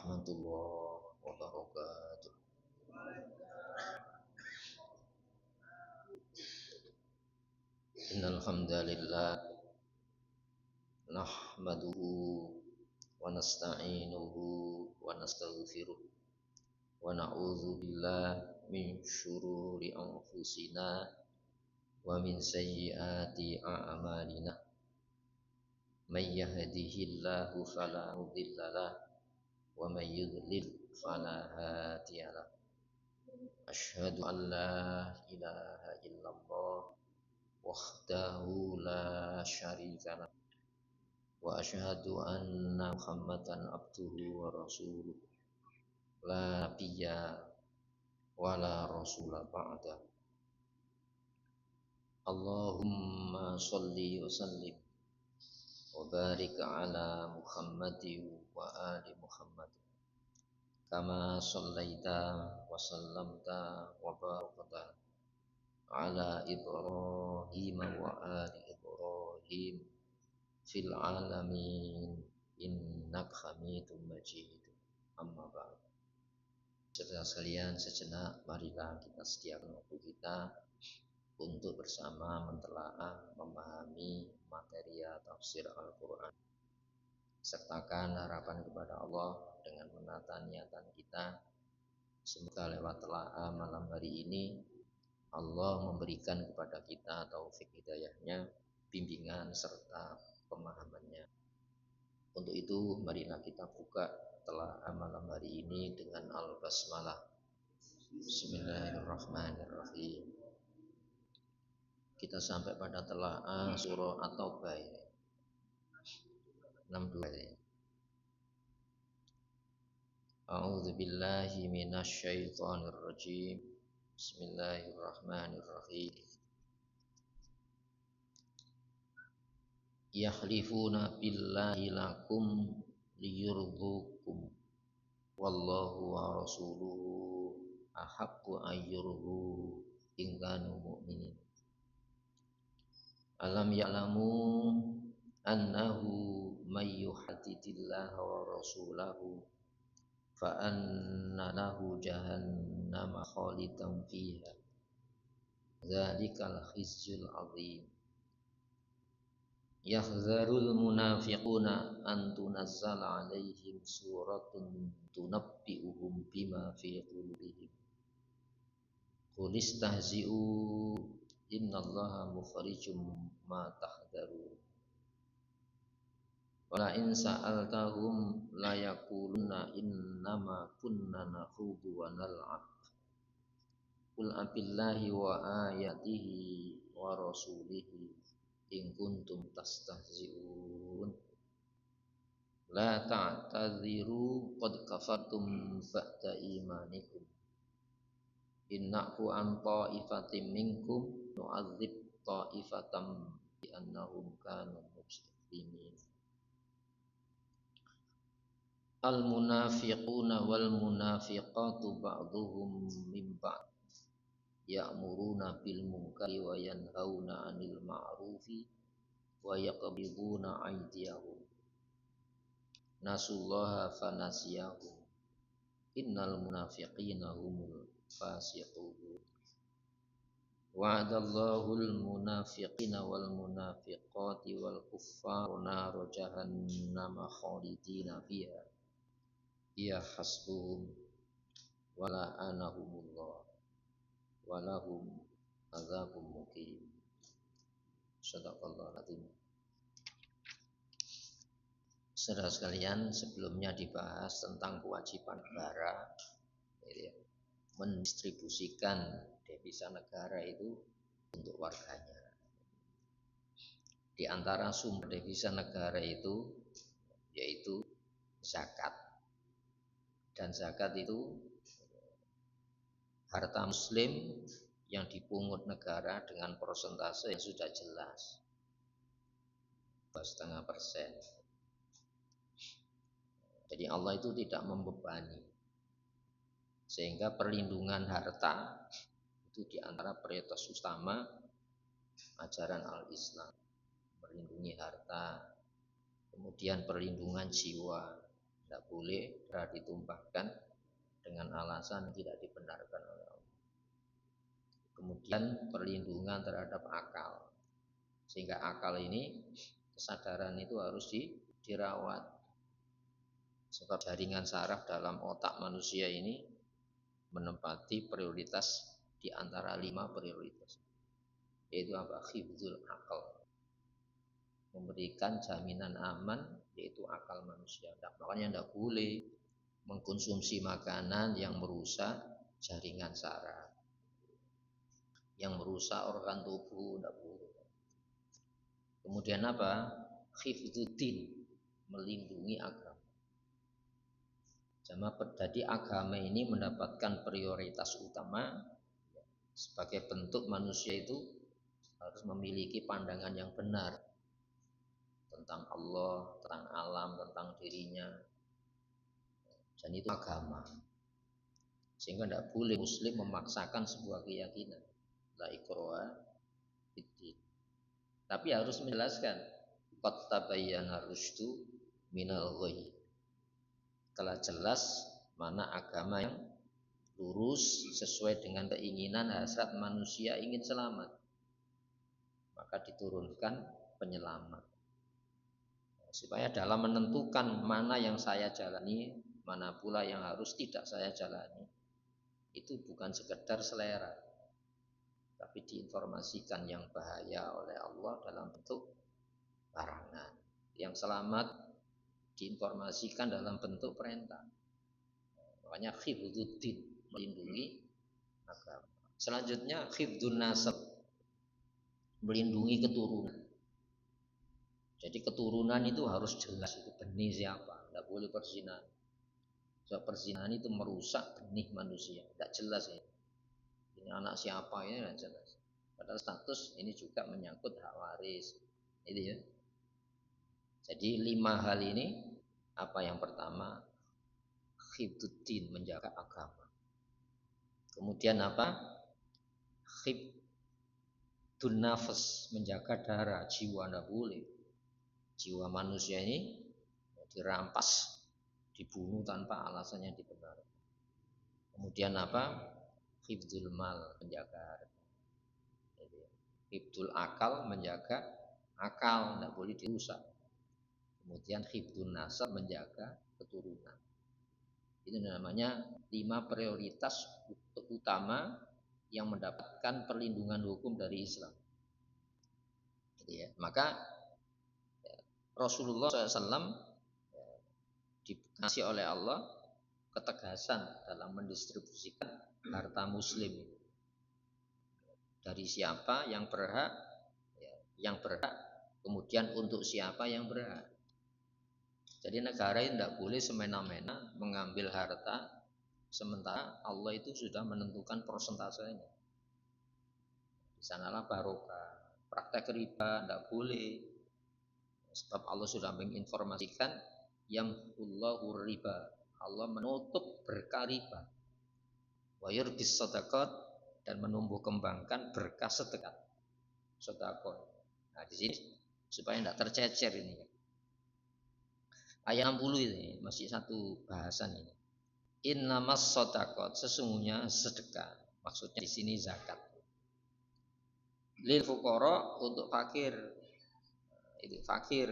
warahmatullahi wabarakatuh. Innal hamdalillah nahmaduhu wa nasta'inuhu wa nastaghfiruh wa na'udzu billahi min syururi anfusina wa min sayyiati a'malina. May yahdihillahu fala mudhillalah wa may yudlil fala hadiyalah. Asyhadu an la ilaha illallah wahdahu la syarikalah wa asyhadu anna Muhammadan abduhu wa rasuluh la nabiyya wa la rasula ba'da. Allahumma sholli wa sallim wa barik ala Muhammadin wa ali Muhammad kama shallaita wa sallamta wa barakta ala Ibrahim wa ali Ibrahim fil alamin innaka Hamidum Majid. Amma ba'd. Saudara sekalian, sejenak marilah kita sediakan waktu kita untuk bersama mentelaah, memahami materi tafsir Al-Quran. Sertakan harapan kepada Allah dengan menata niatan kita. Semoga lewat telaah malam hari ini Allah memberikan kepada kita taufik hidayahnya, bimbingan serta pemahamannya. Untuk itu marilah kita buka telaah malam hari ini dengan al-basmalah. Bismillahirrahmanirrahim. Kita sampai pada telaah surah At-Taubah 62. A'udzu billahi minasy syaithanir rajim. Bismillahirrahmanirrahim. Yahlifuna billahi lakum liyurdukum wallahu wa rasuluhu ahaqqu ayyurdu in kanu mu'minin. Alam ya'lamu annahu may yuhaddidillaha wa rasulahu fa anna lahu jahannama khalidan fiha dzalikal khizyul 'adzim. Yahzarul munafiquna an tunazzala 'alaihim suratun tunabbi'uhum bima fi qulubihim. Qul istahzi'u innallaha mukhrijum ma tahdharun. Wala in sa'altahum la yaquluna innama kunna nakhudu wa nal'ab. Qul abillahi wa ayatihi wa rasulihi in kuntum tastahzi'un. La ta'tadhiru qad kafartum ba'da imanikum. Innahu an ta'ifatin minkum nu'adzib ta'ifatan bi annahum kanu mujrimin. Al munafiquna wal munafiqatu ba'dhuhum min ba'd ya'muruna bil munkari wa yanhauna 'anil ma'rufi wa yaqbiduna aydiyahum. Nasullaha fanasiyahum. Innal munafiqina humul fasiqun. Wa'adallahul munafiqina wal munafiqati wal kuffara nar jahannama khalidina fiha. Ya hasbuhum wa la'anahumullah wa lahum adzabun muqim. Shadaqallahul adzim. Saudara sekalian, sebelumnya dibahas tentang kewajiban negara mendistribusikan devisa negara itu untuk warganya. Di antara sumber devisa negara itu yaitu zakat. Dan zakat itu harta muslim yang dipungut negara dengan persentase yang sudah jelas, 2,5%. Jadi Allah itu tidak membebani, sehingga perlindungan harta itu diantara prioritas utama ajaran al-Islam. Melindungi harta, kemudian perlindungan jiwa, Tidak boleh darah ditumpahkan dengan alasan tidak dibenarkan oleh Allah. Kemudian perlindungan terhadap akal, sehingga akal ini, kesadaran itu harus dirawat. Sebab jaringan saraf dalam otak manusia ini menempati prioritas di antara 5 prioritas, yaitu apa? Hifdzul akal, memberikan jaminan aman, yaitu akal manusia. Makanya tidak boleh mengkonsumsi makanan yang merusak jaringan saraf, yang merusak organ tubuh, tidak boleh. Kemudian apa? Hifdzuddin, melindungi agama. Jadi agama ini mendapatkan prioritas utama sebagai bentuk manusia itu harus memiliki pandangan yang benar tentang Allah, tentang alam, tentang dirinya. Dan itu agama. Sehingga tidak boleh muslim memaksakan sebuah keyakinan. La ikraha fiddin. Tapi harus menjelaskan qad tabayyana rusydu minal ghayy. Telah jelas mana agama yang lurus sesuai dengan keinginan hasrat manusia ingin selamat, maka diturunkan penyelamat. Supaya dalam menentukan mana yang saya jalani, mana pula yang harus tidak saya jalani, itu bukan sekedar selera, tapi diinformasikan yang bahaya oleh Allah dalam bentuk larangan, yang selamat diinformasikan dalam bentuk perintah. Makanya hifdzuddin, melindungi agama. Selanjutnya hifdzun nasab, melindungi keturunan. Jadi keturunan itu harus jelas, itu benih siapa, tidak boleh perzinahan. Sebab perzinahan itu merusak benih manusia, tidak jelas ya. Ini anak siapa ini tidak jelas. Padahal status ini juga menyangkut hak waris. Itu ya. Jadi 5 hal ini, apa yang pertama? Hifdzuddin, menjaga agama. Kemudian apa? Hifdzun nafas, menjaga darah, jiwa, tidak boleh. Jiwa manusia ini dirampas, dibunuh tanpa alasan yang dibenarkan. Kemudian apa? Hifdzul mal, menjaga harta. Hifdzul akal, menjaga akal, tidak boleh dirusak. Kemudian hifdzun nasab, menjaga keturunan. Itu namanya 5 prioritas utama yang mendapatkan perlindungan hukum dari Islam. Gitu ya. Maka Rasulullah SAW dikasih oleh Allah ketegasan dalam mendistribusikan harta muslim. Dari siapa yang berhak, kemudian untuk siapa yang berhak. Jadi negara ini tidak boleh semena-mena mengambil harta sementara Allah itu sudah menentukan persentasenya. Di sanalah barokah. Praktek riba tidak boleh. Sebab Allah sudah menginformasikan yamhullahu riba, Allah menutup berkah riba. Wa yurbis shadaqat, dan menumbuh kembangkan berkah sedekah. Sedekah. Nah, di sini supaya tidak tercecer ini. Ayat 60 ini masih satu bahasan ini. Innamas shadaqat, sesungguhnya sedekah. Maksudnya di sini zakat. Lil fuqara, untuk fakir. Itu fakir,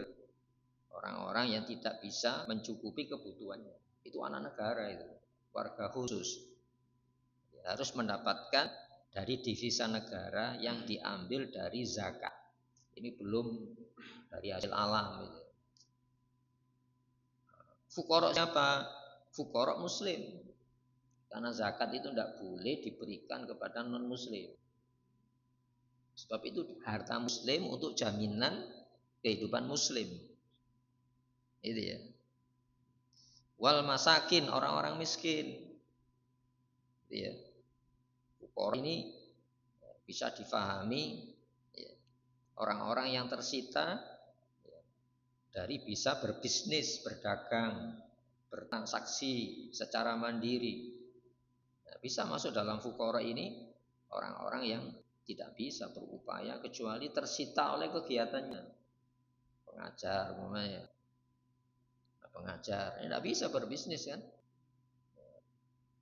orang-orang yang tidak bisa mencukupi kebutuhannya. Itu anak negara, itu warga khusus, harus mendapatkan dari devisa negara yang diambil dari zakat. Ini belum dari hasil alam. Itu fuqara siapa? Fuqara muslim, karena zakat itu tidak boleh diberikan kepada non muslim. Sebab itu harta muslim untuk jaminan kehidupan muslim. Itu ya. Wal masakin, orang-orang miskin. Itu ya. Fuqara ini bisa difahami ya, orang-orang yang tersita ya, dari bisa berbisnis, berdagang, bertransaksi secara mandiri. Nah, bisa masuk dalam fuqara ini orang-orang yang tidak bisa berupaya kecuali tersita oleh kegiatannya. Pengajar, pengajar, tidak bisa berbisnis kan,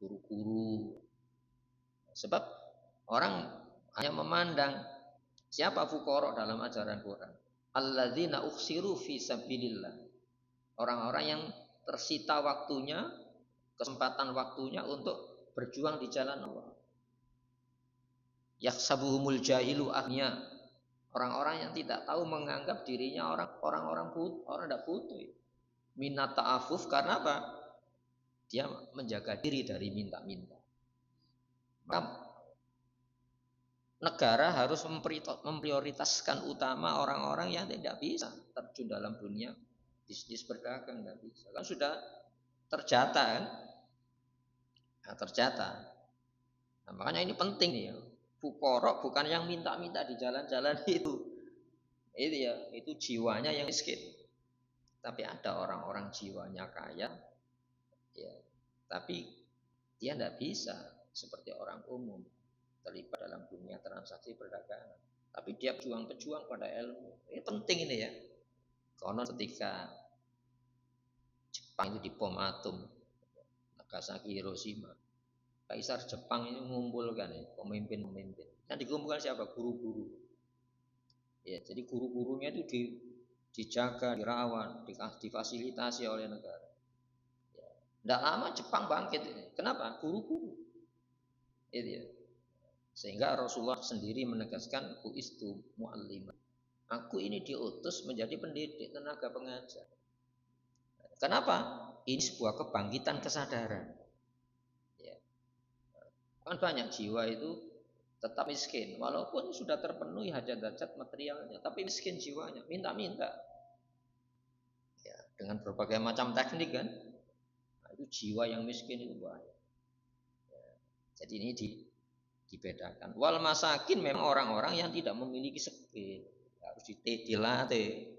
guru-guru. Sebab orang hanya memandang siapa fuqara dalam ajaran Quran. Alladzina ukhsiru fi sabilillah. Orang-orang yang tersita waktunya, kesempatan waktunya untuk berjuang di jalan Allah. Yaksabuhumul jahilu aghnia. Orang-orang yang tidak tahu menganggap dirinya orang tidak butuh. Minat ta'afuf karena apa? Dia menjaga diri dari minta-minta. Maka negara harus memprioritaskan utama orang-orang yang tidak bisa terjun dalam dunia bisnis berdagang, tidak bisa. Kan sudah terjata kan? Nah, terjata. Nah, makanya ini penting nih ya. Fuqara bukan yang minta-minta di jalan-jalan itu. Itu ya, itu jiwanya yang miskin. Tapi ada orang-orang jiwanya kaya, ya, tapi dia tidak bisa seperti orang umum terlibat dalam dunia transaksi perdagangan. Tapi dia pejuang pada ilmu. Ini penting ini ya. Konon ketika Jepang itu dibom atom, Nagasaki, Hiroshima, Kaisar Jepang ini mengumpulkan ya, pemimpin-pemimpin. Yang dikumpulkan siapa? Guru-guru. Ya, jadi guru-gurunya itu dijaga, dirawat, difasilitasi oleh negara. Ya. Tidak lama Jepang bangkit. Kenapa? Guru-guru. Itu ya. Sehingga Rasulullah sendiri menegaskan buistu mu'allimah. Aku ini diutus menjadi pendidik, tenaga pengajar. Kenapa? Ini sebuah kebangkitan kesadaran. Ya. Kan banyak jiwa itu tetap miskin, walaupun sudah terpenuhi hajat-hajat materialnya, tapi miskin jiwanya, minta-minta. Ya, dengan berbagai macam teknik kan, nah, itu jiwa yang miskin itu bahaya. Ya, jadi ini dibedakan. Wal masakin memang orang-orang yang tidak memiliki skill, harus dilatih.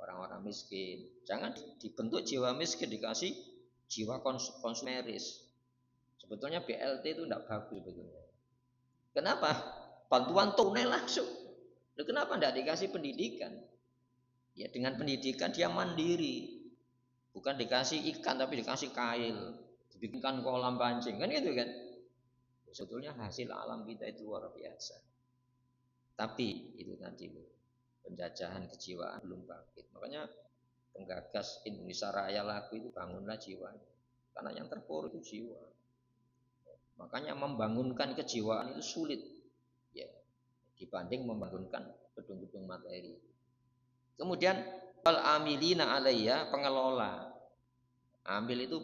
Orang-orang miskin, jangan dibentuk jiwa miskin dikasih jiwa konsumeris. Sebetulnya BLT itu tidak bagus sebetulnya. Kenapa? Bantuan tunai langsung. Loh, kenapa tidak dikasih pendidikan? Ya dengan pendidikan dia mandiri. Bukan dikasih ikan tapi dikasih kail. Dibikinkan kolam pancing. Kan gitu kan? Sebetulnya hasil alam kita itu luar biasa. Tapi itu tadi penjajahan kejiwaan belum bangkit. Makanya penggagas Indonesia Raya lagu itu bangunlah jiwanya. Karena yang terpuruk itu jiwa. Makanya membangunkan kejiwaan itu sulit ya, dibanding membangunkan gedung-gedung materi. Kemudian wal amilina alaiya, pengelola. Amil itu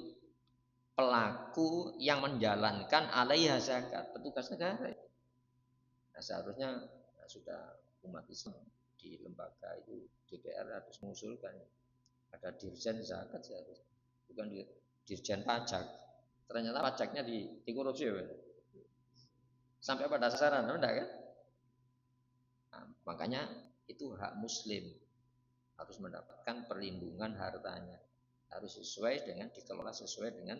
pelaku yang menjalankan alaiha zakat, petugas negara. Nah, seharusnya sudah umat Islam di lembaga itu DPR harus mengusulkan ada dirjen zakat seharusnya, bukan dirjen pajak. Ternyata pajaknya dikorupsi ya. Sampai pada sasaran, enggak kan? Nah, makanya itu hak muslim harus mendapatkan perlindungan hartanya, harus dikelola sesuai dengan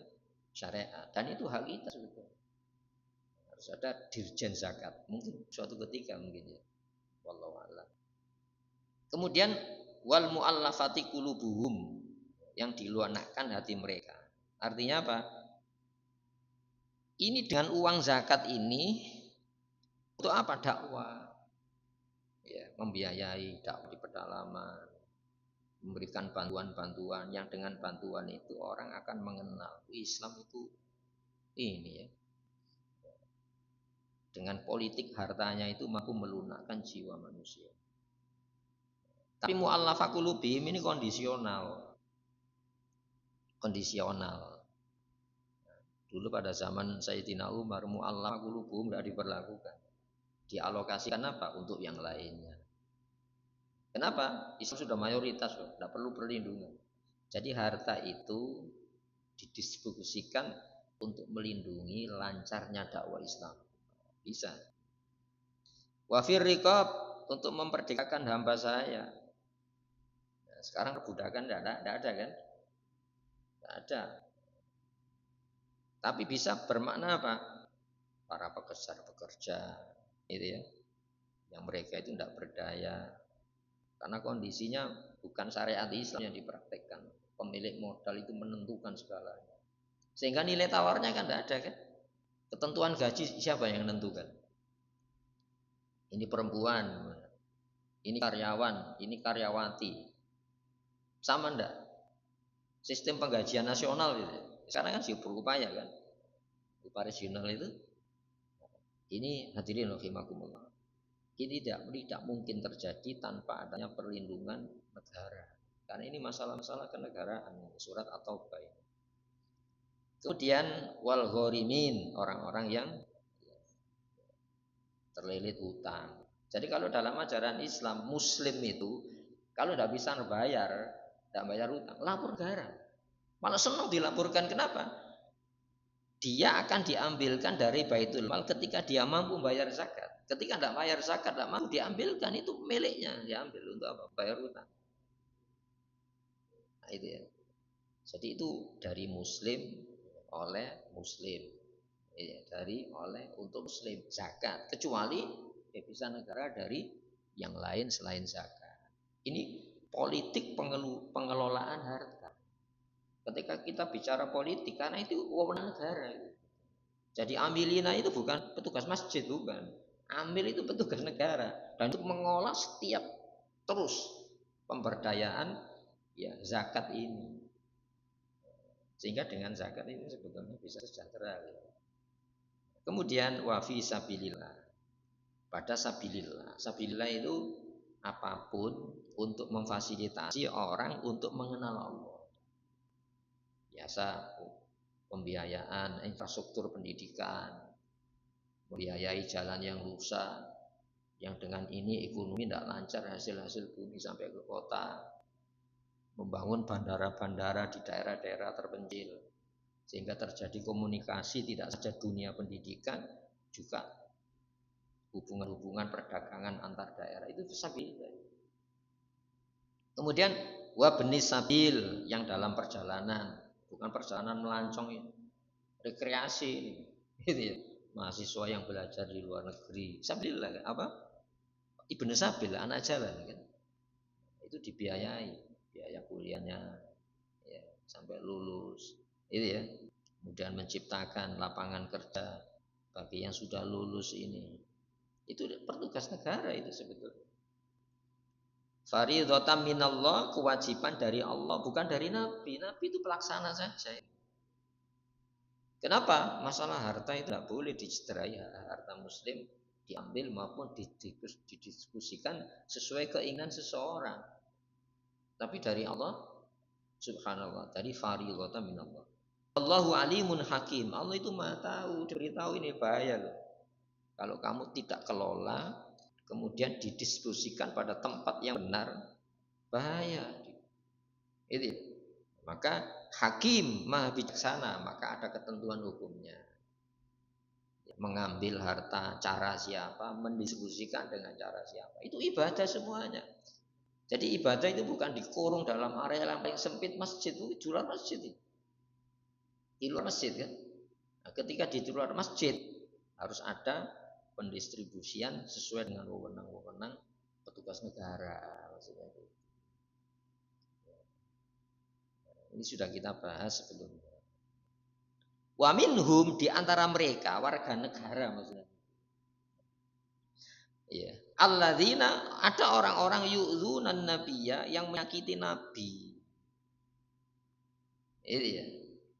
syariat, dan itu hak kita sebetulnya. Harus ada dirjen zakat, mungkin suatu ketika mungkin ya. Wallahu a'lam. Kemudian wal mu'allafati qulubuhum, yang dilunakkan hati mereka. Artinya apa? Ini dengan uang zakat ini untuk apa? Dakwah. Ya, membiayai dakwah di pedalaman, memberikan bantuan-bantuan yang dengan bantuan itu orang akan mengenal Islam itu ini ya. Dengan politik hartanya itu mampu melunakkan jiwa manusia. Tapi mu'allafah qulubihim ini kondisional. Kondisional. Dulu pada zaman Sayyidina Umar mu'allafah qulubuhum tidak diberlakukan. Dialokasikan apa? Untuk yang lainnya. Kenapa? Islam sudah mayoritas, tidak perlu perlindungan. Jadi harta itu didistribusikan untuk melindungi lancarnya dakwah Islam. Bisa. Wafir riqab, untuk memperdekakan hamba saya. Nah, sekarang kebudakan tidak ada kan? Tidak ada. Tapi bisa bermakna apa? Para pekerja, itu ya, yang mereka itu tidak berdaya, karena kondisinya bukan syariat Islam yang dipraktekkan. pemilik modal itu menentukan segalanya. Sehingga nilai tawarnya kan tidak ada kan. Ketentuan gaji siapa yang menentukan? Ini perempuan, ini karyawan, ini karyawati. Sama enggak? Sistem penggajian nasional gitu. Sekarang kan sih berupaya kan. Upah regional itu. Ini hadirin rahimakumullah. Ini tidak mungkin terjadi tanpa adanya perlindungan negara. Karena ini masalah-masalah kenegaraan, surat At-Taubah. Kemudian wal ghorimin, orang-orang yang terlilit utang. Jadi kalau dalam ajaran Islam, Muslim itu kalau tidak bisa bayar, tidak bayar utang, lapor negara. Malah senang dilaporkan. Kenapa? Dia akan diambilkan dari Baitul Mal ketika dia mampu bayar zakat. Ketika tidak bayar zakat, tidak mampu diambilkan, itu miliknya, diambil untuk apa? Bayar utang. Nah, itu ya. Jadi itu dari Muslim oleh Muslim, ya, oleh untuk Muslim zakat, kecuali bisa negara dari yang lain selain zakat. Ini politik pengelolaan harta. Ketika kita bicara politik, karena itu wewenang negara. Jadi amilina itu bukan petugas masjid, bukan. Amil itu petugas negara dan untuk mengolah setiap terus pemberdayaan ya zakat ini. Sehingga dengan zakat ini sebetulnya bisa sejahtera. Kemudian wafi sabilillah. Pada sabilillah. Sabilillah itu apapun untuk memfasilitasi orang untuk mengenal Allah. Biasa pembiayaan infrastruktur pendidikan, membiayai jalan yang rusak, yang dengan ini ekonomi tidak lancar, hasil-hasil bumi sampai ke kota, membangun bandara-bandara di daerah-daerah terpencil sehingga terjadi komunikasi tidak saja dunia pendidikan, juga hubungan-hubungan perdagangan antar daerah, itu sabil. Kemudian wabni sabil, yang dalam perjalanan, bukan perjalanan melancong ini, rekreasi ini, gitu ya. Mahasiswa yang belajar di luar negeri, sabil apa? Ibnu sabil, anak jalan kan. Itu dibiayai. Biaya kuliahnya ya, sampai lulus itu ya, kemudian menciptakan lapangan kerja bagi yang sudah lulus ini, itu petugas negara itu sebetulnya. Faridhatan minallah, kewajiban dari Allah, bukan dari Nabi. Nabi itu pelaksana saja. Kenapa? Masalah harta itu tidak boleh dicederai. Harta muslim diambil maupun didiskusikan sesuai keinginan seseorang, tapi dari Allah subhanallah, dari faridhatan minallah. Allahu alimun hakim. Allah itu maha tahu, diberitahu ini bahaya loh. Kalau kamu tidak kelola, kemudian didiskusikan pada tempat yang benar, bahaya. Itu. Maka hakim maha bijaksana, maka ada ketentuan hukumnya. Mengambil harta cara siapa, mendiskusikan dengan cara siapa, itu ibadah semuanya. Jadi ibadah itu bukan dikurung dalam area yang paling sempit masjid, itu di luar masjid. Di luar masjid kan. Nah, ketika di luar masjid harus ada pendistribusian sesuai dengan wewenang-wewenang petugas negara. Maksudnya itu. Ini sudah kita bahas sebelumnya. Wa minhum, di antara mereka warga negara maksudnya. Ya. Alladzina, ada orang-orang yu'dzunan nabiyya, yang menyakiti nabi. Itu ya.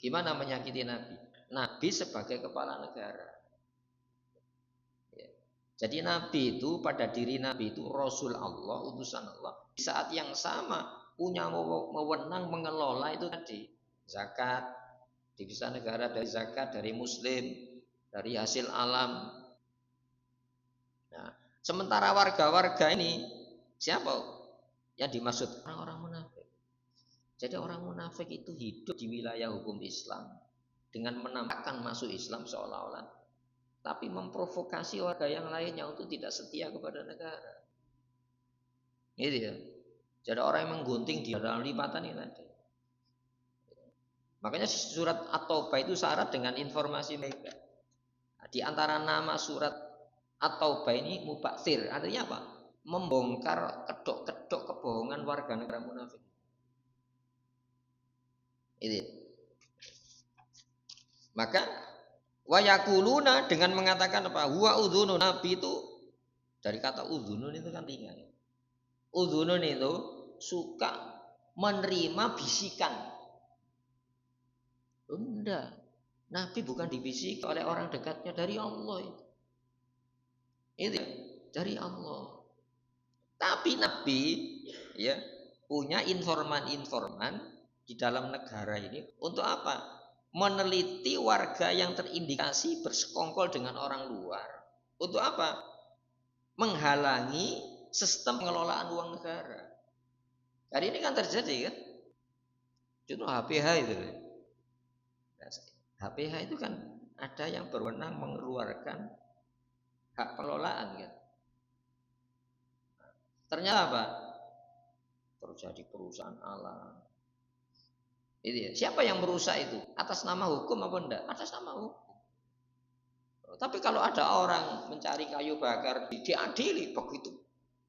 Gimana menyakiti nabi? Nabi sebagai kepala negara. Ya. Jadi nabi itu, pada diri nabi itu rasul Allah, utusan Allah. Di saat yang sama punya wewenang mengelola itu tadi zakat, divisa negara dari zakat, dari muslim, dari hasil alam. Nah, sementara warga-warga ini siapa yang dimaksud? Orang-orang munafik. Jadi orang munafik itu hidup di wilayah hukum Islam dengan menampakkan masuk Islam seolah-olah, tapi memprovokasi warga yang lainnya untuk tidak setia kepada negara. Gitu ya. Jadi orang yang menggunting di dalam lipatan ini tadi. Makanya surat At-Taubah itu syarat dengan informasi mereka. Nah, di antara nama surat At-Taubah ini mubaksir, artinya apa? Membongkar kedok-kedok kebohongan warga negara munafik. Ini. Maka wayakuluna dengan mengatakan apa? Huwa udhunun, Nabi itu dari kata udhunun itu kan ringan. Udhunun itu suka menerima bisikan. Enggak. Nabi bukan dibisik oleh orang dekatnya, dari Allah itu. Itu dari Allah. Tapi Nabi ya punya informan-informan di dalam negara ini untuk apa? Meneliti warga yang terindikasi bersekongkol dengan orang luar. Untuk apa? Menghalangi sistem pengelolaan uang negara. Hari ini kan terjadi kan? Contoh HPH itu. HPH itu kan ada yang berwenang mengeluarkan hak pengelolaan kan. Ternyata apa? Terjadi perusahaan alam. Itu ya. Siapa yang merusak itu? Atas nama hukum apa enggak? Atas nama hukum. Tapi kalau ada orang mencari kayu bakar diadili begitu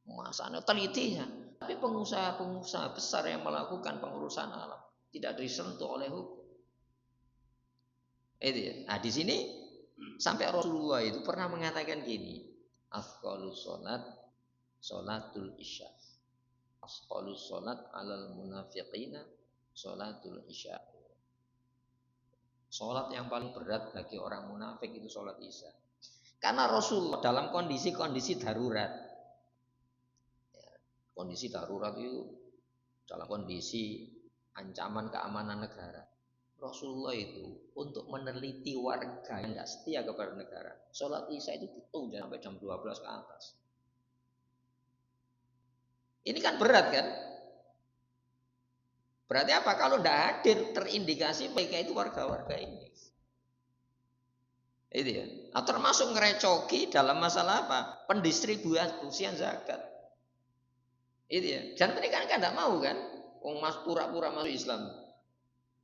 masanya telitinya. Tapi pengusaha-pengusaha besar yang melakukan pengurusan alam tidak disentuh oleh hukum. Itu ya. Nah di sini sampai Rasulullah itu pernah mengatakan gini, afdhalus sholat sholatul isya, afdhalus sholat alal munafiqina sholatul isya. Sholat yang paling berat bagi orang munafik itu sholat isya. Karena Rasulullah dalam kondisi-kondisi darurat, kondisi darurat itu dalam kondisi ancaman keamanan negara, Rasulullah itu untuk meneliti warga yang tidak setia kepada negara, sholat isya itu ditunda sampai jam 12 ke atas. Ini kan berat kan? Berarti apa? Kalau tidak hadir terindikasi mereka itu warga-warga ini. Itu ya. Nah, termasuk ngerecoki dalam masalah apa? Pendistribusian zakat. Itu ya. Dan mereka kan tidak mau kan? Mas pura-pura masuk Islam.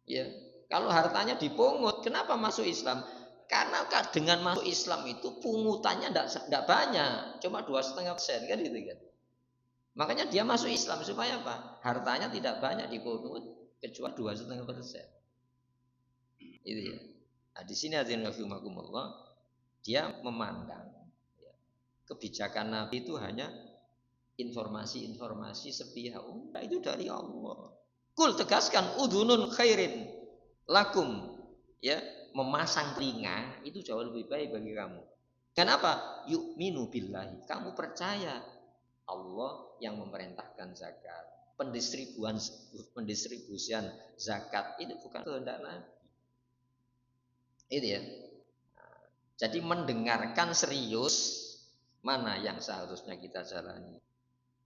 Ya. Kalau hartanya dipungut, kenapa masuk Islam? Karena dengan masuk Islam itu pungutannya tidak banyak, cuma 2,5% kan gitu kan. Makanya dia masuk Islam supaya apa? Hartanya tidak banyak dipungut, kecuali 2,5%. Itu ya. Nah, di sini hadirin rahimakumullah, dia memandang ya, kebijakan Nabi itu hanya informasi-informasi sepihak. Itu dari Allah. Kul tegaskan udhunun khairin lakum, ya, memasang telinga itu jauh lebih baik bagi kamu. Kenapa? Yu'minu billahi, kamu percaya Allah yang memerintahkan zakat. Pendistribusian zakat itu bukan kehendak Nabi. Itu ya. Jadi mendengarkan serius mana yang seharusnya kita jalani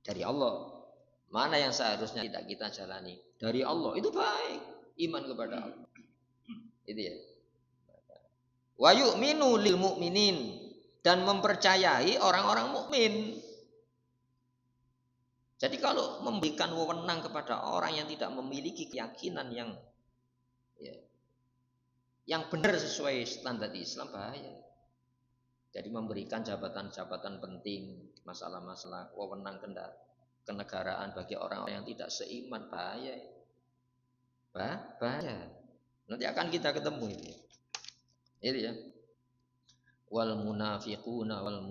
dari Allah, mana yang seharusnya tidak kita jalani dari Allah, itu baik. Iman kepada Allah. Itu ya. Wa yu'minu lil mu'minin, dan mempercayai orang-orang mukmin. Jadi kalau memberikan wewenang kepada orang yang tidak memiliki keyakinan yang benar sesuai standar Islam, bahaya. Jadi memberikan jabatan-jabatan penting, masalah-masalah wewenang kenegaraan bagi orang-orang yang tidak seiman, bahaya. Bahaya. Nanti akan kita ketemu ini. Itu ya. Wal munafiquna wal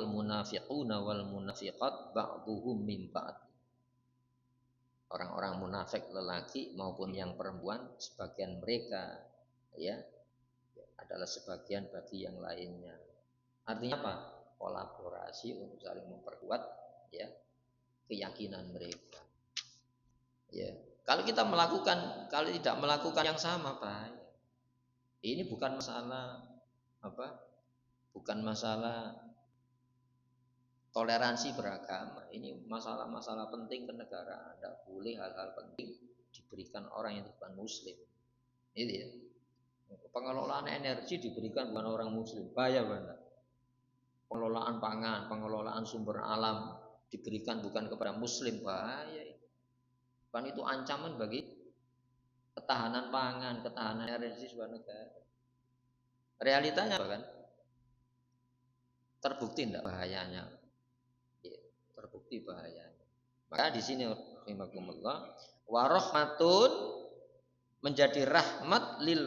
munafiquna wal munafiqat ba'dhuhum min ba'd. Orang-orang munafik lelaki maupun yang perempuan, sebagian mereka ya adalah sebagian bagi yang lainnya. Artinya apa? Kolaborasi untuk saling memperkuat ya keyakinan mereka. Ya. Kalau kita kalau tidak melakukan yang sama, bahaya. Ini bukan masalah apa? Bukan masalah toleransi beragama, ini masalah-masalah penting kenegaraan. Tidak boleh hal-hal penting diberikan orang yang bukan muslim. Itu ya. Pengelolaan energi diberikan bukan orang muslim, bahaya benar. Pengelolaan pangan, pengelolaan sumber alam diberikan bukan kepada muslim, bahaya. Kan itu ancaman bagi ketahanan pangan, ketahanan energi sebuah negara. Realitanya apa kan? Terbukti tidak bahayanya? Terbukti bahayanya. Maka di sini rahimakumullah, wa rahmatun menjadi rahmat lil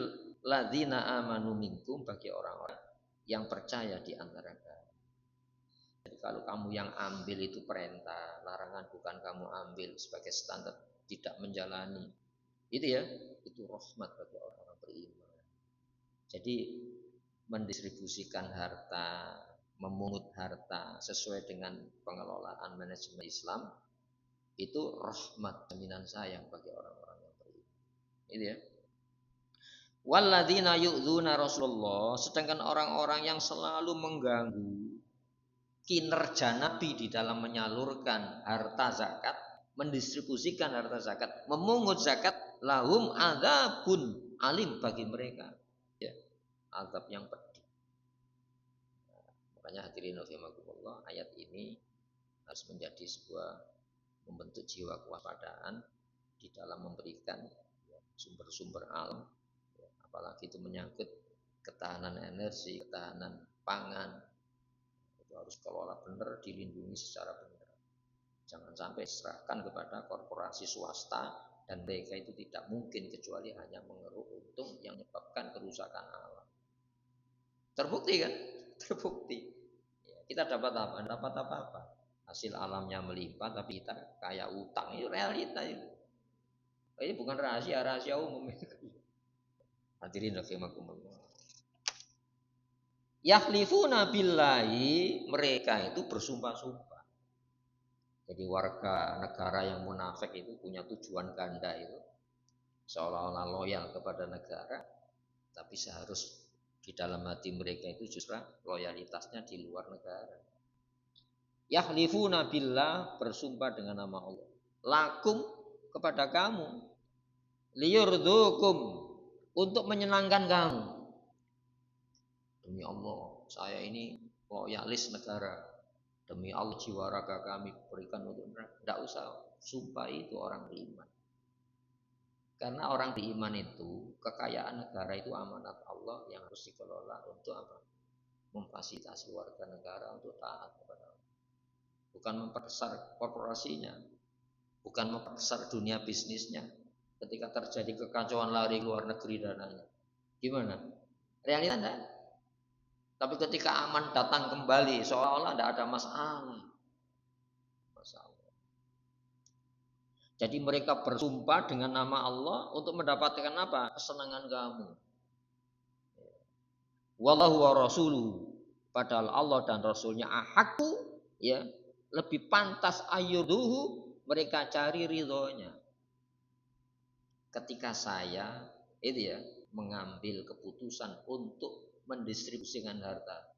ladzina amanu minkum, bagi orang-orang yang percaya di antara kalian. Jadi kalau kamu yang ambil itu perintah, larangan bukan kamu ambil sebagai standar, tidak menjalani, itu ya, itu rahmat bagi orang-orang beriman. Jadi mendistribusikan harta, memungut harta sesuai dengan pengelolaan manajemen Islam, itu rahmat, jaminan sayang bagi orang-orang yang beriman. Itu ya. Walladzina yu'dzuna Rasulullah, sedangkan orang-orang yang selalu mengganggu kinerja Nabi di dalam menyalurkan harta zakat, mendistribusikan harta zakat, memungut zakat, lahum adzabun alim, bagi mereka ya, azab yang pedih. Makanya hadirin rahimakumullah, ayat ini harus menjadi sebuah membentuk jiwa kewaspadaan di dalam memberikan sumber-sumber alam, apalagi itu menyangkut ketahanan energi, ketahanan pangan, itu harus kelola benar, dilindungi secara benar. Jangan sampai serahkan kepada korporasi swasta, dan mereka itu tidak mungkin kecuali hanya mengeruk untung yang menyebabkan kerusakan alam. Terbukti kan? Terbukti. Ya, kita dapat apa? Dapat apa-apa. Hasil alamnya melimpah, tapi kita kayak utang. Itu realita itu. Ini bukan rahasia, rahasia umum. Hadirin rahimakumullah. Yahlifuna billahi, mereka itu bersumpah-sumpah. Jadi warga negara yang munafik itu punya tujuan ganda itu, seolah-olah loyal kepada negara, tapi seharusnya di dalam hati mereka itu justru loyalitasnya di luar negara. Yahlifuna billah, bersumpah dengan nama Allah. Lakum, kepada kamu. Liyurdukum, untuk menyenangkan kamu. Demi Allah, saya ini loyalis negara. Demi Allah, jiwa raga kami berikan untuk neraka. Tidak usah sumpah, itu orang beriman. Karena orang beriman itu, kekayaan negara itu amanat Allah yang harus dikelola untuk apa? Memfasilitasi warga negara untuk taat kepada Allah. Bukan memperbesar korporasinya, bukan memperbesar dunia bisnisnya. Ketika terjadi kekacauan lari luar negeri dananya, gimana? Realita enggak? Tapi ketika aman datang kembali, seolah-olah tidak ada masalah. Jadi mereka bersumpah dengan nama Allah untuk mendapatkan apa? Kesenangan kamu. Wallahu wa rasuluhu, padahal Allah dan Rasulnya ahaku, ya, lebih pantas ayyuduhu, mereka cari ridhonya. Ketika saya itu ya mengambil keputusan untuk mendistribusikan harta,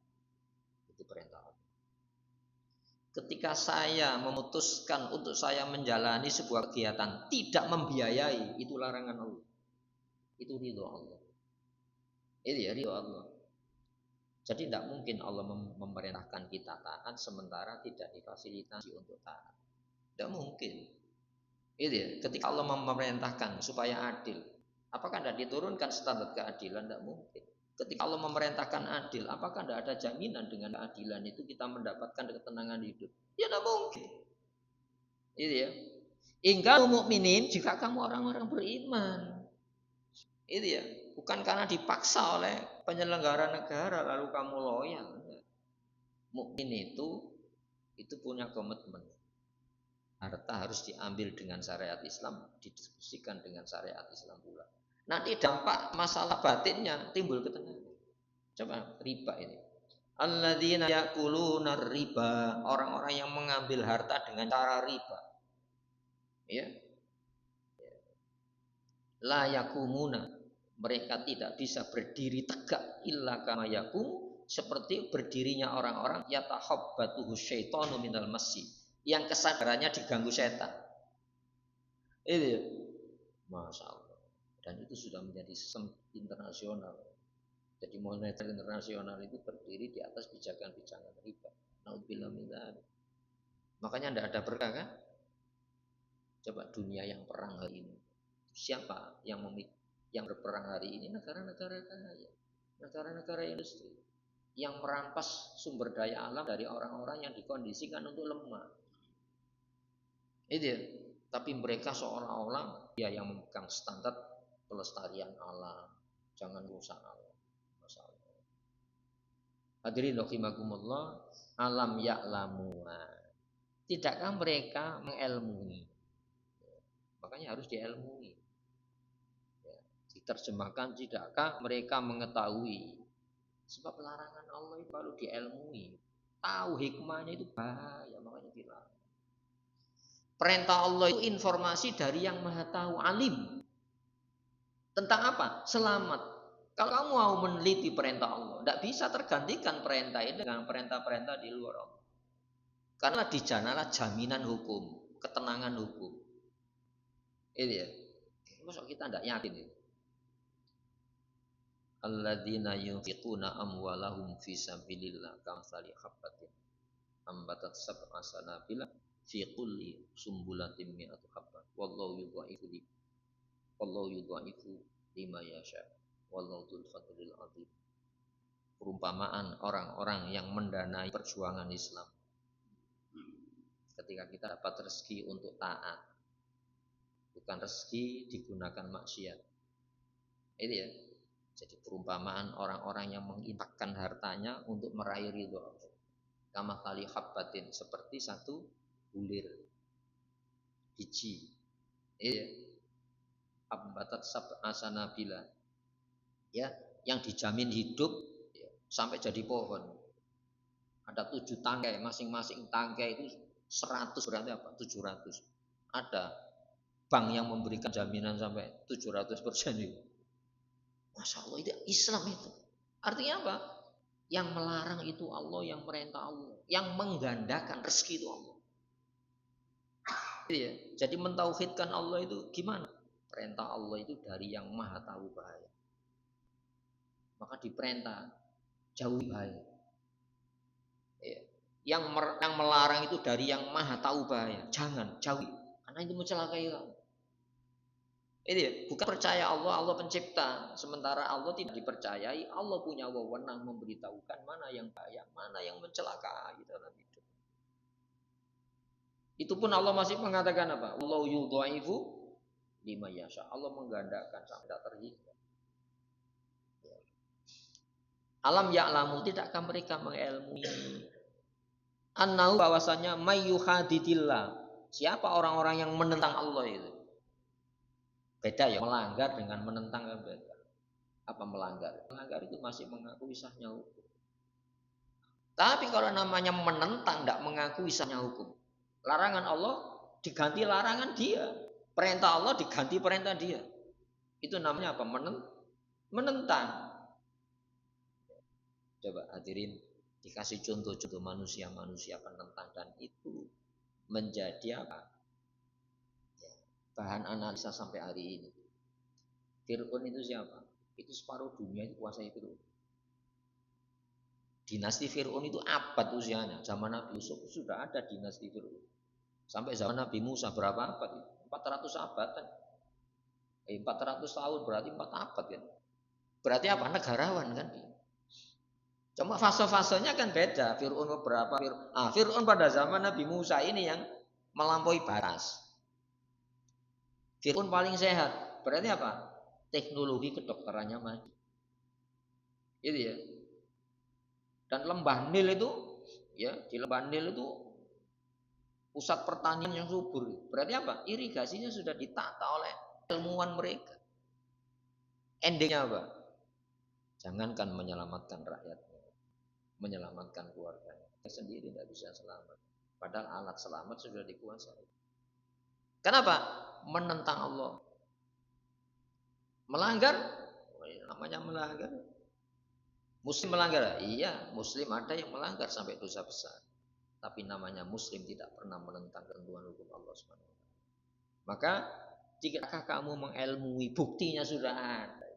itu perintah Allah. Ketika saya memutuskan untuk saya menjalani sebuah kegiatan tidak membiayai, itu larangan Allah. Itu ridho Allah. Itu ya ridho Allah. Jadi tidak mungkin Allah memerintahkan kita taat sementara tidak difasilitasi untuk taat. Tidak mungkin. Itu ya, ketika Allah memerintahkan supaya adil, apakah tidak diturunkan standar keadilan? Tidak mungkin. Ketika Allah memerintahkan adil, apakah tidak ada jaminan dengan keadilan itu kita mendapatkan ketenangan hidup? Ya tidak mungkin. Itu ya. Ingkal mukminin, jika kamu orang-orang beriman. Itu ya. Bukan karena dipaksa oleh penyelenggara negara lalu kamu loyal. Mukmin itu punya komitmen. Harta harus diambil dengan syariat Islam, didiskusikan dengan syariat Islam pula. Nanti dampak masalah batinnya timbul ke tengah. Coba riba ini. Alladzina yaquluna riba, orang-orang yang mengambil harta dengan cara riba. Ya. La yakumuna, mereka tidak bisa berdiri tegak illa kama yakum, seperti berdirinya orang-orang yatahabbatuhu syaitanu minal masjid, yang kesadarannya diganggu setan. Itu Masya Allah. Dan itu sudah menjadi sistem internasional. Jadi moneter internasional itu terdiri di atas pijakan-pijakan riba. Naudzubillah min dzalik. Makanya tidak ada berkah kan? Coba dunia yang perang hari ini. Siapa yang berperang hari ini? Negara-negara kaya, negara-negara industri yang merampas sumber daya alam dari orang-orang yang dikondisikan untuk lemah. Itu ya. Tapi mereka seolah-olah dia yang memegang standar pelestarian alam, jangan rusak alam. Masalah. Hadirin rahimakumullah, alam ya'lamu. Tidakkah mereka mengilmui? Makanya harus diilmui. Ya, diterjemahkan, tidakkah mereka mengetahui? Sebab larangan Allah itu perlu diilmui. Tahu hikmahnya itu bahaya, makanya dilarang. Perintah Allah itu informasi dari yang maha tahu, alim. Tentang apa? Selamat. Kalau kamu mau meneliti perintah Allah, tidak bisa tergantikan perintah itu dengan perintah-perintah di luar Allah. Karena di janalah jaminan hukum, ketenangan hukum. Itu ya. Masa kita tidak yakin itu? Alladzina yunfiquna amwalahum fi sabilillah kamtsali habbatin ambatat sab'a sanabila fi kulli sumbulatin mi'atu habbah wallahu yudha'ifu lima yasha wallahu dzul fadlil adzim. Perumpamaan orang-orang yang mendanai perjuangan Islam. Ketika kita dapat rezeki untuk taat, bukan rezeki digunakan maksiat. Ini ya. Jadi perumpamaan orang-orang yang menginfakkan hartanya untuk meraih ridho Allah. Kama kali habbatin, seperti satu bulir biji. Iya. Ambatat sab'a sanabila. Ya, yang dijamin hidup ya, sampai jadi pohon. Ada 7 tangkai, masing-masing tangkai itu 100, berarti apa? 700. Ada bank yang memberikan jaminan sampai 700% itu. Masya Allah, itu Islam itu. Artinya apa? Yang melarang itu Allah, yang perintah Allah. Yang menggandakan rezeki itu Allah. Ya. Jadi mentauhidkan Allah itu gimana? Perintah Allah itu dari yang maha tahu bahaya. Maka diperintah jauhi bahaya. Ya. Yang melarang itu dari yang maha tahu bahaya. Jangan, jauhi. Karena itu mencelakai kamu. Ini ya, bukan percaya Allah, Allah pencipta. Sementara Allah tidak dipercayai, Allah punya wewenang memberitahukan mana yang bahaya, mana yang mencelakai dalam hidup. Itu pun Allah masih mengatakan apa? Allahu yudha'ifu lima yasha. Allah menggandakan sampai tidak terhingga. Alam ya'lamu, tidakkah mereka mengilmui? Annahu, bahwasanya mayyuhadidillah. Siapa orang-orang yang menentang Allah itu? Beda ya, melanggar dengan menentang kan beda. Apa melanggar? Melanggar itu masih mengakui sahnya hukum. Tapi kalau namanya menentang, tidak mengakui sahnya hukum. Larangan Allah diganti larangan dia. Perintah Allah diganti perintah dia. Itu namanya apa? Menentang. Coba hadirin dikasih contoh-contoh manusia-manusia penentang, dan itu menjadi apa? Bahan analisa sampai hari ini. Fir'aun itu siapa? Itu separuh dunia itu kuasai Fir'aun. Dinasti Fir'aun itu abad usianya. Zaman Nabi Yusuf sudah ada dinasti Fir'aun. Sampai zaman Nabi Musa berapa abad? 400 abad kan? 400 tahun berarti 4 abad kan? Berarti apa? Negarawan kan? Cuma fase-fasenya kan beda. Fir'aun berapa? Fir'aun pada zaman Nabi Musa ini yang melampaui batas. Fir'aun paling sehat. Berarti apa? Teknologi kedokterannya maju. Itu ya. Dan lembah Nil itu, ya, di lembah Nil itu pusat pertanian yang subur. Berarti apa? Irigasinya sudah ditata oleh ilmuwan mereka. Endingnya apa? Jangankan menyelamatkan rakyatnya, menyelamatkan keluarganya. Sendiri tidak bisa selamat. Padahal alat selamat sudah dikuasai. Kenapa? Menentang Allah. Melanggar, namanya melanggar. Muslim melanggar, iya, Muslim ada yang melanggar sampai dosa besar. Tapi namanya Muslim tidak pernah menentang ketentuan hukum Allah SWT. Maka jika kamu mengilmui, buktinya sudah ada.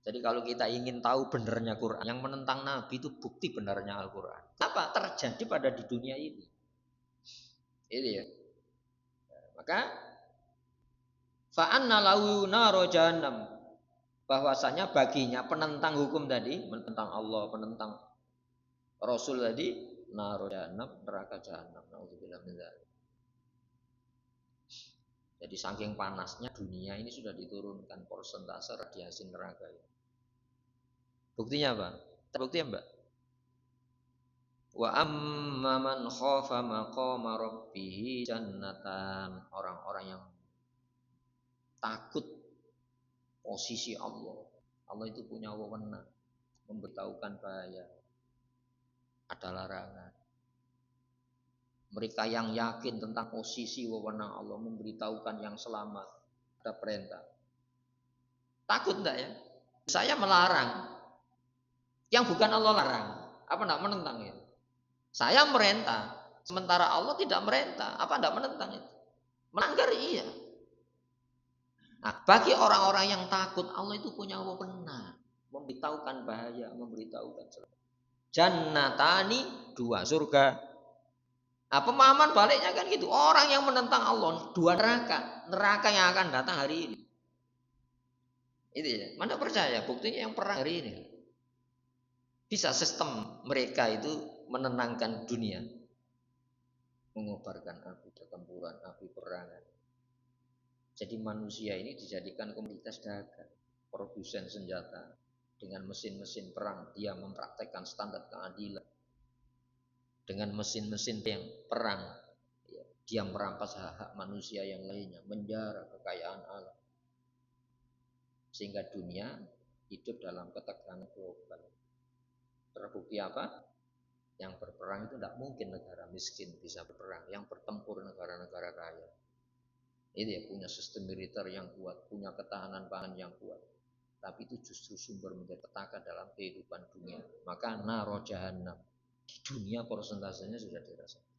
Jadi kalau kita ingin tahu benarnya Quran, yang menentang Nabi itu bukti benarnya Al-Quran. Apa terjadi pada di dunia ini? Ini ya. Maka fa'anna lahu naro jahannam, bahwasanya baginya penentang hukum tadi, menentang Allah, penentang Rasul tadi, naro jahannam, neraka jahannam. Nauzubillah min dzalik. Jadi saking panasnya dunia ini sudah diturunkan persentase radiasi neraka ini. Buktinya apa? Buktinya Mbak. Wa amma man khafa maqama rabbih jannatan. Orang-orang yang takut posisi Allah. Allah itu punya wewenang memberitahukan bahaya. Ada larangan. Mereka yang yakin tentang posisi wewenang Allah memberitahukan yang selamat, ada perintah. Takut enggak ya? Saya melarang. Yang bukan Allah larang. Apa enggak menentang itu? Saya merintah, sementara Allah tidak merintah. Apa enggak menentang itu? Melanggar iya. Nah, bagi orang-orang yang takut, Allah itu punya wewenang memberitahukan bahaya, memberitahukan selamat. Jannatani, 2 surga. Nah, pemahaman baliknya kan gitu. Orang yang menentang Allah, 2 neraka. Neraka yang akan datang hari ini. Itu ya. Mana percaya? Buktinya yang perang hari ini. Bisa sistem mereka itu menenangkan dunia. Mengobarkan api pertempuran, api perangan. Jadi manusia ini dijadikan komunitas dagang. Produsen senjata. Dengan mesin-mesin perang. Dia mempraktekkan standar keadilan. Dengan mesin-mesin yang perang, dia merampas hak-hak manusia yang lainnya, menjara kekayaan alam, sehingga dunia hidup dalam ketegangan global. Terbukti apa? Yang berperang itu tidak mungkin negara miskin bisa berperang, yang bertempur negara-negara kaya. Itu ya, punya sistem militer yang kuat, punya ketahanan pangan yang kuat. Tapi itu justru sumber menjadi petaka dalam kehidupan dunia. Maka naro jahannam. Di dunia persentasenya sudah dirasakan.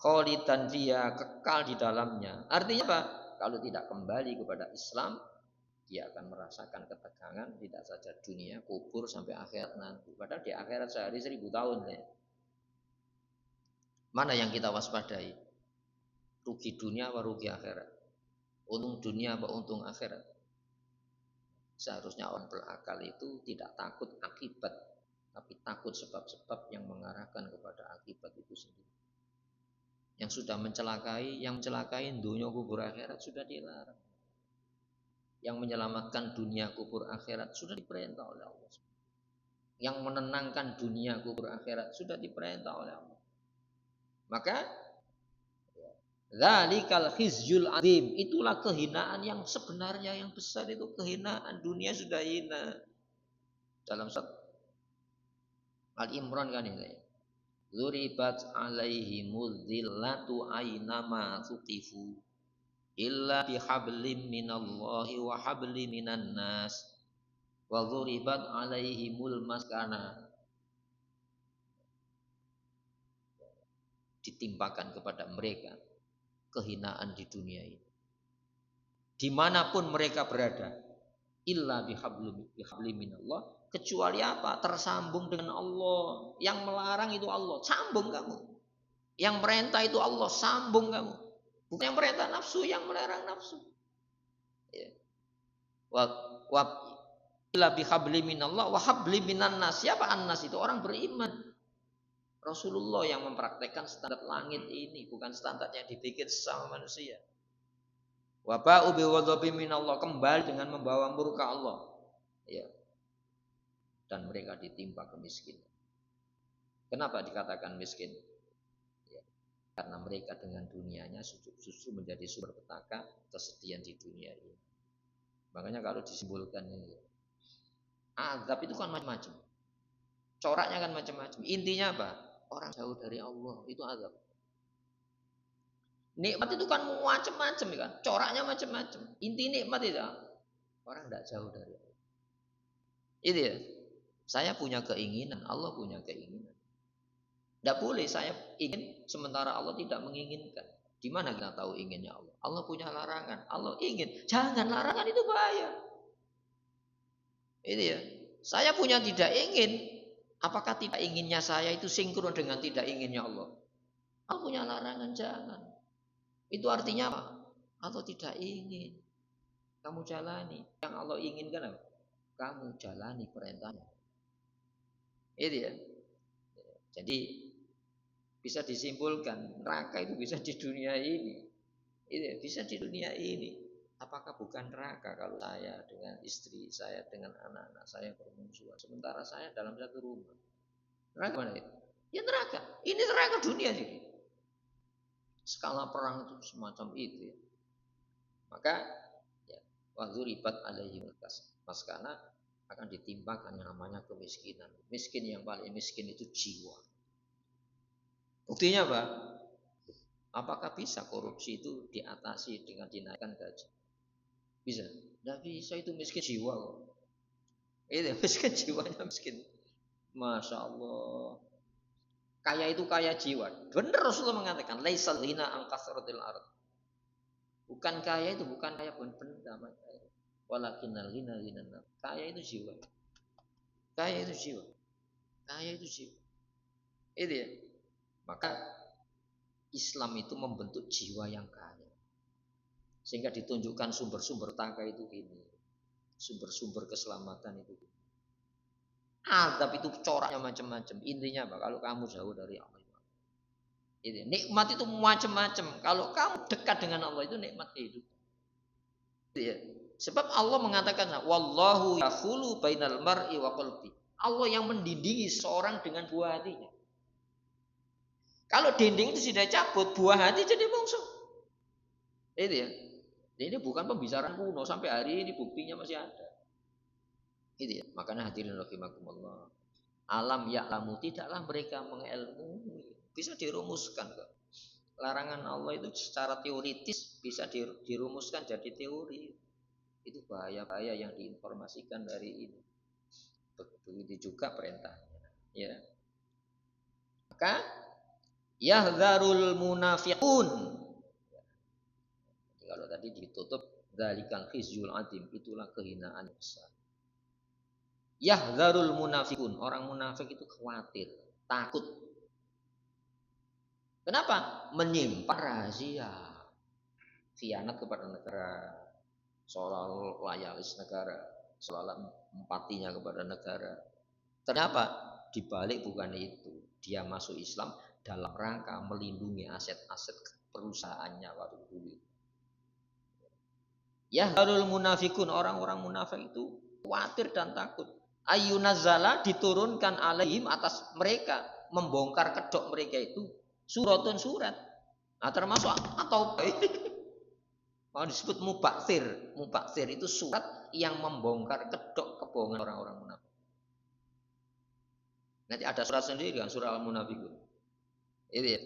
Khalidan fiha, kekal di dalamnya. Artinya apa? Kalau tidak kembali kepada Islam, dia akan merasakan ketegangan tidak saja dunia, kubur sampai akhirat nanti. Padahal di akhirat sehari 1000 tahun ya. Mana yang kita waspadai? Rugi dunia apa rugi akhirat? Untung dunia apa untung akhirat? Seharusnya orang berakal itu tidak takut akibat, tapi takut sebab-sebab yang mengarahkan kepada akibat itu sendiri. Yang sudah mencelakai, yang mencelakai dunia kubur akhirat sudah dilarang. Yang menyelamatkan dunia kubur akhirat sudah diperintah oleh Allah. Yang menenangkan dunia kubur akhirat sudah diperintah oleh Allah. Maka dzalikal khizyul azim, itulah kehinaan yang sebenarnya yang besar, itu kehinaan. Dunia sudah hina. Dalam surat Al-Imran kan ini. Zuribat alaihimul dhillatu aynama tuqifu illa bihablim minallahi wa hablim minan nas wa zuribat alaihimul maskana. Ditimpakan kepada mereka kehinaan di dunia ini. Dimanapun mereka berada, illa bihablim minallah, kecuali apa? Tersambung dengan Allah. Yang melarang itu Allah, sambung kamu. Yang merintah itu Allah, sambung kamu. Bukan yang merintah nafsu, yang melarang nafsu. Ya. Wa illa bihablim minallah wa hablim minan nas. Siapa an-nas itu? Orang beriman. Rasulullah yang mempraktekkan standar langit ini, bukan standar yang dibikin sama manusia. Wa ba'u bi ghadabin minallah, kembali dengan membawa murka Allah. Ya. Dan mereka ditimpa kemiskinan. Kenapa dikatakan miskin? Ya, karena mereka dengan dunianya justru menjadi sumber petaka kesedihan di dunia ini. Makanya kalau disimpulkan ini, azab itu kan macam-macam. Coraknya kan macam-macam. Intinya apa? Orang jauh dari Allah itu azab. Nikmat itu kan macam-macam kan. Coraknya macam-macam. Inti nikmat itu orang tidak jauh dari Allah. Itu ya. Saya punya keinginan, Allah punya keinginan. Tidak boleh saya ingin sementara Allah tidak menginginkan. Di mana kita tahu inginnya Allah? Allah punya larangan, Allah ingin. Jangan, larangan itu bahaya. Itu ya. Saya punya tidak ingin. Apakah tidak inginnya saya itu sinkron dengan tidak inginnya Allah? Allah punya larangan, jangan. Itu artinya apa? Allah tidak ingin. Kamu jalani. Yang Allah inginkan apa? Kamu jalani perintahnya. Itu ya. Jadi bisa disimpulkan neraka itu bisa di dunia ini. Ini bisa di dunia ini. Apakah bukan neraka kalau saya dengan istri saya dengan anak-anak saya bermusuhan, sementara saya dalam satu rumah? Neraka mana itu? Ya neraka. Ini neraka dunia sih. Skala perang itu semacam itu. Ya. Maka ya, wadzuribat alaihim maskana akan ditimpakan yang namanya kemiskinan. Miskin yang paling miskin itu jiwa. Buktinya apa? Apakah bisa korupsi itu diatasi dengan dinaikkan gaji? Bisa? Tidak bisa, itu miskin jiwa kok. Itu miskin jiwanya miskin. Masya Allah. Kaya itu kaya jiwa. Benar Rasulullah mengatakan, laisal ghina an kasratil ard. Bukan kaya itu bukan kaya benda, walakinnal ghina ghinan. Kaya itu jiwa. Kaya itu jiwa. Kaya itu jiwa. Itu ya. Maka Islam itu membentuk jiwa yang kaya. Sehingga ditunjukkan sumber-sumber taka itu ini. Sumber-sumber keselamatan itu. Azab itu coraknya macam-macam. Intinya apa? Kalau kamu jauh dari Allah. Itu. Nikmat itu macam-macam. Kalau kamu dekat dengan Allah itu nikmat hidup. Itu ya. Sebab Allah mengatakan, wallahu yahulu bainal mar'i wa qalbi. Allah yang mendidik seorang dengan buah hatinya. Kalau dinding itu sudah cabut, buah hati jadi bongso. Itu ya. Ini bukan pembicaraan kuno, sampai hari ini buktinya masih ada. Itu ya. Makanya hadirin rahimakumullah. Alam ya'lamu, tidaklah mereka mengilmui. Bisa dirumuskan kok. Larangan Allah itu secara teoritis bisa dirumuskan jadi teori. Itu bahaya-bahaya yang diinformasikan dari ini. Begitu juga perintahnya. Ya. Maka yahdharul munafiqun. Kalau tadi ditutup dzalikal khizyul adim, itulah kehinaan besar. Yahdharul munafiqun, orang munafik itu khawatir, takut. Kenapa? Menyimpan rahasia. Khianat kepada negara, seolah loyalis negara, seolah empatinya kepada negara. Ternyata dibalik bukan itu. Dia masuk Islam dalam rangka melindungi aset-aset perusahaannya waktu dulu. Ya harul munafikun, orang-orang munafik itu khawatir dan takut. Ayunazzala diturunkan alaihim atas mereka, membongkar kedok mereka itu suratun surat. Nah, termasuk atau mau disebut mubaksir. Mubaksir itu surat yang membongkar kedok kebohongan orang-orang munafik. Nanti ada surat sendiri kan, surah al-munafikun. Itu ya.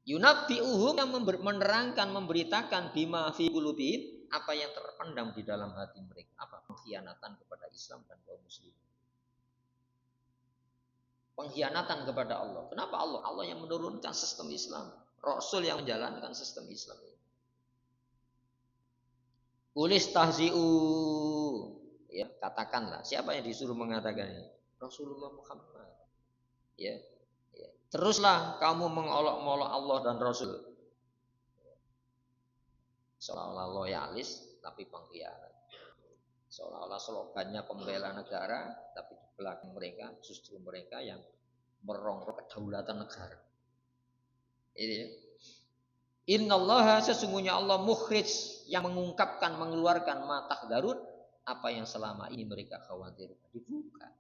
Yunabbi'uhum yang menerangkan, memberitakan bima fi qulubihim, apa yang terpendam di dalam hati mereka, apa pengkhianatan kepada Islam dan kaum muslimin. Pengkhianatan kepada Allah. Kenapa Allah? Allah yang menurunkan sistem Islam, Rasul yang menjalankan sistem Islam ini. Ulis tahzi'u, ya, katakanlah, siapa yang disuruh mengatakan ini? Rasulullah Muhammad. Ya. Teruslah kamu mengolok-olok Allah dan Rasul. Seolah-olah loyalis tapi pengkhianat. Seolah-olah slogannya pembela negara, tapi di belakang mereka justru mereka yang merongrong kedaulatan negara. Ini ya. Innallaha, sesungguhnya Allah mukhrij, yang mengungkapkan, mengeluarkan matah darun, apa yang selama ini mereka khawatir dibuka.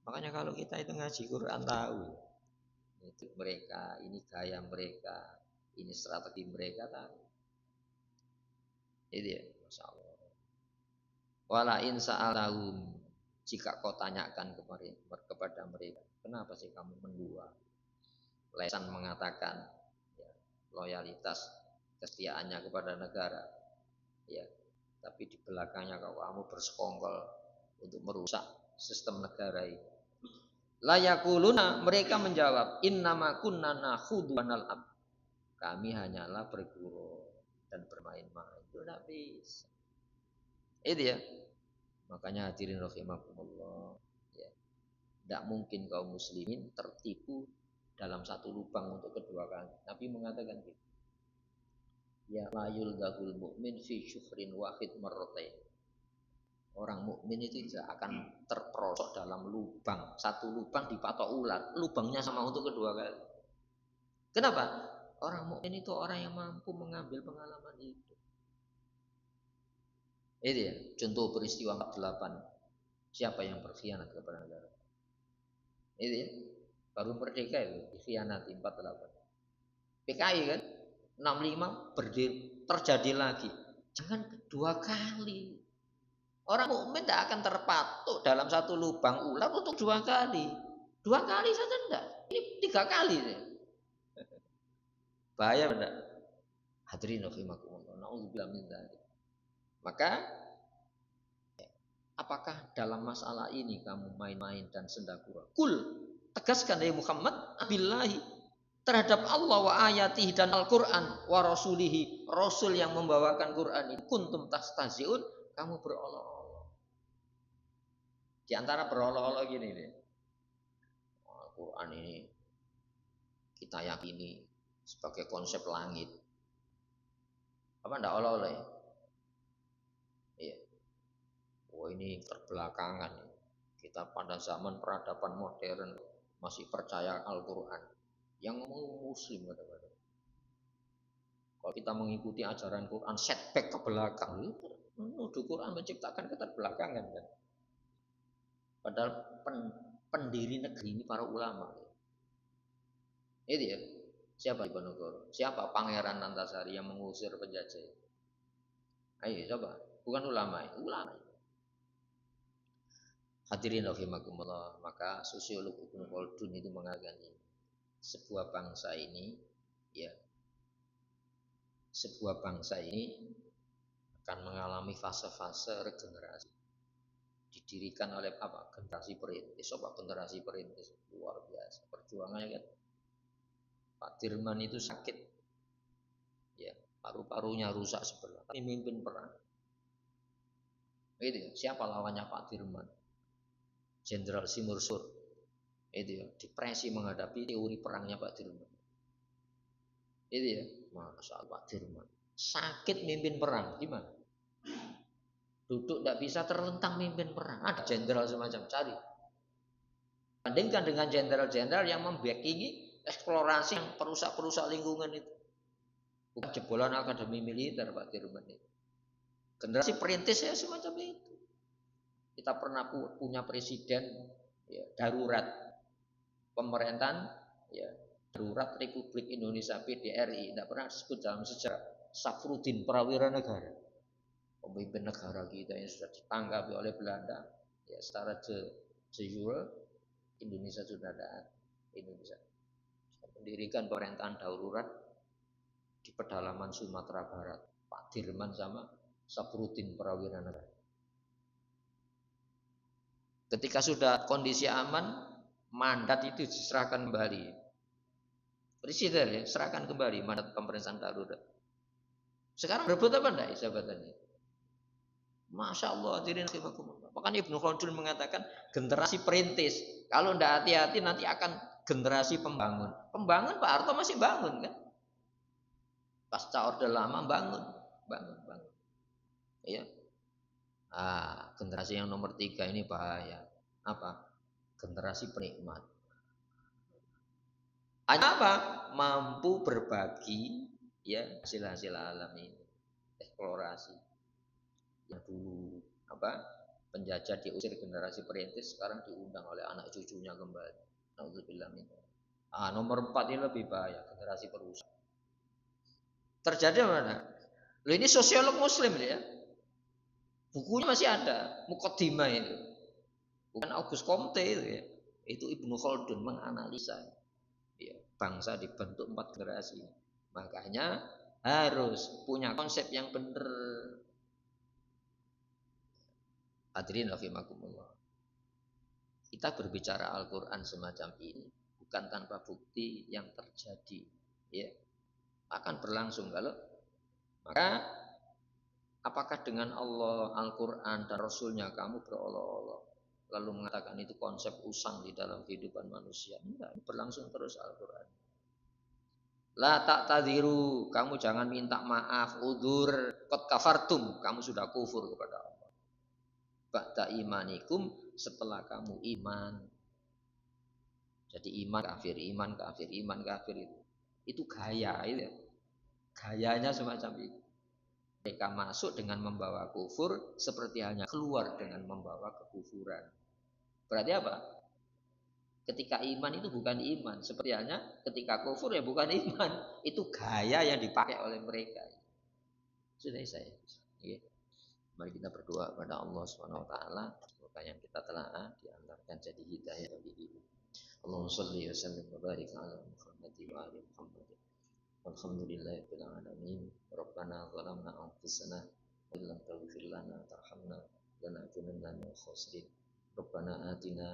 Makanya kalau kita itu ngaji Quran tahu. Itu mereka, ini gaya mereka, ini strategi mereka tahu. Itu ya, Masya Allah. Wala in sa'alahum, jika kau tanyakan kepada mereka, kenapa sih kamu mendua? Lesan mengatakan ya, loyalitas, kesetiaannya kepada negara, ya, tapi di belakangnya kamu bersekongkol untuk merusak sistem negara ini. Layakuluna, mereka menjawab, innama kunna nakhudhu wa nal'ab. Kami hanyalah bergurau dan bermain-main. Itu tidak bisa. Itu ya. Makanya hadirin rahimakumullah, ya. Tidak mungkin kaum muslimin tertipu dalam satu lubang untuk kedua kali. Nabi mengatakan gitu. Ya layul dahul mu'min fi syufrin wahid marratain. Orang mukmin itu tidak akan terperosok dalam lubang. Satu lubang dipatok ular. Lubangnya sama untuk kedua kali. Kenapa? Orang mukmin itu orang yang mampu mengambil pengalaman hidup. Itu ya, contoh peristiwa 48. Siapa yang berkhianat kepada negara? Itu ya, baru merdeka itu dikhianati 48. PKI kan 65 berdiri terjadi lagi. Jangan kedua kali. Orang mukmin tidak akan terpatuk dalam satu lubang ular untuk dua kali. Dua kali saja enggak. Ini 3 kali. Bahaya enggak? Hadirin rahimakumullah. Nauzubillah min dzalik. Maka apakah dalam masalah ini kamu main-main dan sendakura? Kul, tegaskan dari Muhammad, abillahi, terhadap Allah wa ayatihi dan Al-Quran wa rasulihi, rasul yang membawakan Quran ini, kuntum tastaziun, kamu berolok-olok. Di antara berolok-olok gini nih, Al-Quran ini kita yakini sebagai konsep langit. Apa ndak olok-olok ya? Iya. Oh ini terbelakangan. Kita pada zaman peradaban modern masih percaya Al-Quran. Yang ngomong muslim kadang-kadang. Kalau kita mengikuti ajaran Quran setback ke belakang, menuduh Quran menciptakan keterbelakangan kan. Padahal pendiri negeri ini para ulama. Itu ya. Siapa Diponegoro? Siapa Pangeran Antasari yang mengusir penjajah? Ayo coba. Bukan ulama, ulama. Hadirin rahimakumullah, maka sosiolog Ibnu Khaldun itu mengatakan ini. Sebuah bangsa ini akan mengalami fase-fase regenerasi. Didirikan oleh apa? Generasi perintis. Coba generasi perintis luar biasa perjuangannya kan. Pak Dirman itu sakit, ya paru-parunya rusak sebelah, tapi mimpin perang. Itu ya. Siapa lawannya Pak Dirman? Jenderal Simursur. Itu ya, depresi menghadapi teori perangnya Pak Dirman. Itu ya, Masya Allah Pak Dirman. Sakit mimpin perang, gimana? Duduk tidak bisa terlentang mimpin perang. Ada jenderal semacam, cari. Bandingkan dengan jenderal-jenderal yang membackingi eksplorasi yang perusak-perusak lingkungan itu. Bukan jebolan akademi militer Pak Dirman itu. Generasi perintis ya semacam itu. Kita pernah punya presiden ya, darurat pemerintahan ya, darurat Republik Indonesia PDRI, tidak pernah disebut dalam sejarah. Safruddin Prawira Negara, pemimpin negara kita yang sudah ditanggapi oleh Belanda ya, secara de jure Indonesia sudah ada. Indonesia mendirikan pemerintahan darurat di pedalaman Sumatera Barat, Pak Dirman sama Safruddin Prawira Negara. Ketika sudah kondisi aman, mandat itu diserahkan kembali. Presiden ya, serahkan kembali mandat pemerintahan darurat. Sekarang berebut apa enggak jabatannya? Masya Allah, hadirin rahimakumullah. Makanya Ibnu Khaldun mengatakan generasi perintis. Kalau enggak hati-hati nanti akan generasi pembangun. Pembangun Pak Harto masih bangun kan? Pasca Orde Lama bangun. Ya. Generasi yang nomor 3 ini bahaya. Apa? Generasi penikmat. Hanya apa? Mampu berbagi ya hasil-hasil alam ini, eksplorasi. Yang dulu penjajah diusir generasi perintis, sekarang diundang oleh anak cucunya kembali. Nauzubillah min. Nomor 4 ini lebih bahaya, generasi perusak. Terjadi mana? Ini sosiolog muslim ya. Bukunya masih ada, Muqaddimah itu. Bukan Auguste Comte itu ya. Itu Ibnu Khaldun menganalisa ya, bangsa dibentuk 4 generasi. Makanya harus punya konsep yang benar. Hadirin rahimakumullah. Kita berbicara Al-Quran semacam ini bukan tanpa bukti yang terjadi. Ya, akan berlangsung kalau maka apakah dengan Allah, Al-Quran dan Rasulnya kamu berolok-olok lalu mengatakan itu konsep usang di dalam kehidupan manusia? Enggak, berlangsung terus Al-Quran. La ta'tadiru, kamu jangan minta maaf, udzur, qad kafartum, kamu sudah kufur kepada Allah. Ba'da imanikum, setelah kamu iman. Jadi iman kafir itu. Itu gaya itu ya. Gayanya semacam itu. Mereka masuk dengan membawa kufur seperti halnya keluar dengan membawa kekufuran. Berarti apa? Ketika iman itu bukan iman. Seperti halnya ketika kufur ya bukan iman. Itu gaya yang dipakai oleh mereka. Sudah saya. Ya. Mari kita berdoa kepada Allah Subhanahu wa taala semoga yang kita telah diantarkan jadi hidayah bagi kita. Allahumma shalli wa sallim wa barik ala Muhammad wa ali Muhammad. Walhamdulillahirabbil alamin. Rabbana zalamna anfusana wa illam taghfir lana wa tarhamna lanakunanna minal khasirin. Rabbana atina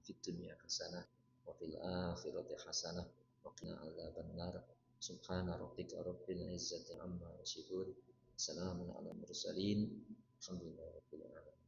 fid dunya hasanah wa fil akhirati hasanah wa qina adzabannar. Subhana rabbika rabbil izzati amma yasifun. Assalamun ala mursalin. Alhamdulillah rabbil alamin.